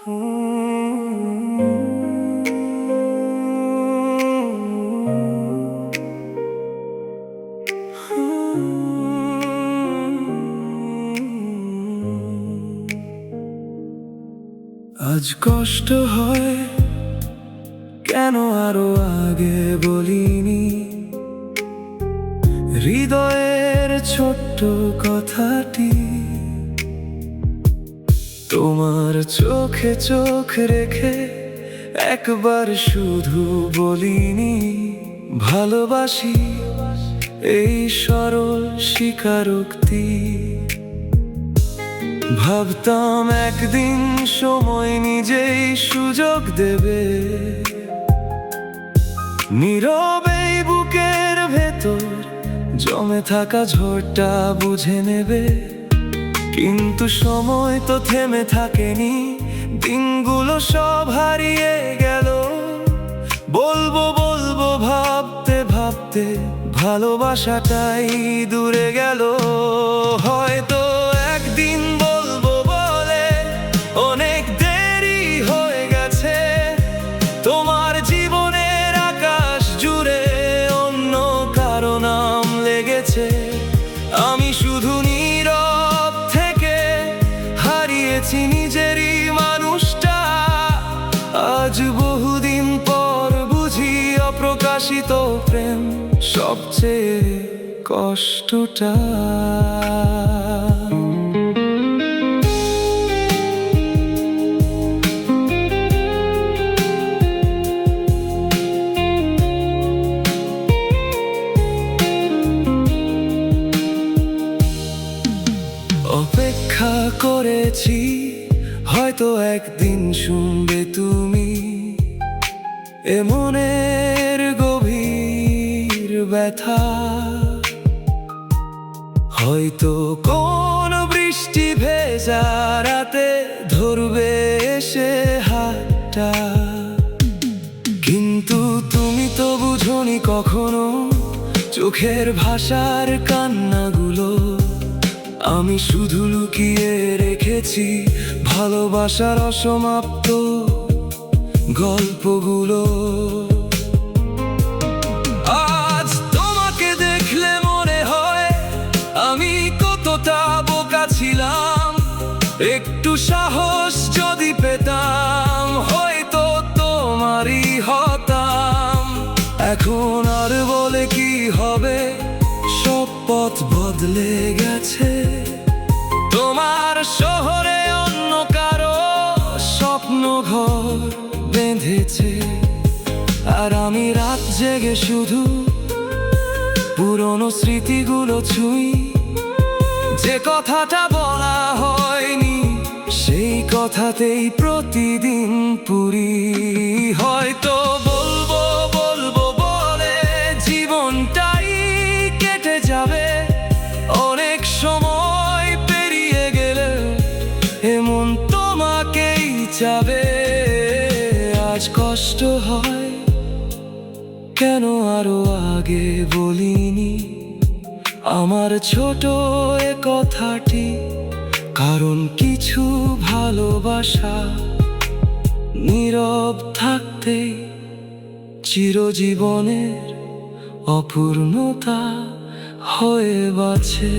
আজ কষ্ট হয় কেন আরো আগে বলিনি, হৃদয়ের ছোট্ট কথাটি তোমার চোখে চোখ রেখে একবার শুধু বলিনি। ভালোবাসি এই সরল স্বীকারোক্তি, ভাবতাম একদিন সময় নিজেই সুযোগ দেবে, নীরবে বুকের ভেতর জমে থাকা ঝড়টা বুঝে নেবে। কিন্তু সময় তো থেমে থাকেনি, দিনগুলো সব হারিয়ে গেল। বলবো বলবো ভাবতে ভাবতে ভালোবাসাটাই দূরে গেল। হয়তো একদিন বলবো বলে অনেক দেরি হয়ে গেছে, তোমার জীবনের আকাশ জুড়ে অন্য কারো নাম লেগেছে। আমি শুধু নীরব থেকে হারিয়েছি নিজেরই মানুষটা। আজ বহুদিন পর বুঝি অপ্রকাশিত প্রেম সবচেয়ে কষ্টটা। অপেক্ষা করেছি হয়তো একদিন শুনবে তুমি এ মনের গভীর ব্যথা। হয়তো কোন বৃষ্টি ভেজা রাতে ধরবে এসে হাতটা। কিন্তু তুমি তো বুঝোনি কখনো চোখের ভাষার কান্নাগুলো। আমি শুধু লুকিয়ে রেখেছি ভালোবাসার অসমাপ্ত গল্পগুলো। আজ তোমাকে দেখলে মনে হয় আমি কতটা বোকা ছিলাম। একটু সাহস যদি পেতাম হয়তো তোমারই হতাম। এখন আর বলে কি হবে, সব পথ বদলে গেছে। তোমার শহরে অন্য কারো স্বপ্ন ঘর বেঁধেছে, আর আমি রাত জেগে শুধু পুরনো স্মৃতিগুলো ছুঁই। যে কথাটা বলা হয়নি সেই কথাতেই প্রতিদিন পুরি। হয়তো বলবো বলবো বলে জীবনটাই কেটে যাবে। অনেক সময় পেরিয়ে গেলে এমন তোমাকেই চাবে। আজ কষ্ট হয় কেন আরো আগে বলিনি আমার ছোট এ কথাটি। কারণ কিছু ভালোবাসা নীরব থাকতেই চিরজীবনের অপূর্ণতা হয়ে বাঁচে।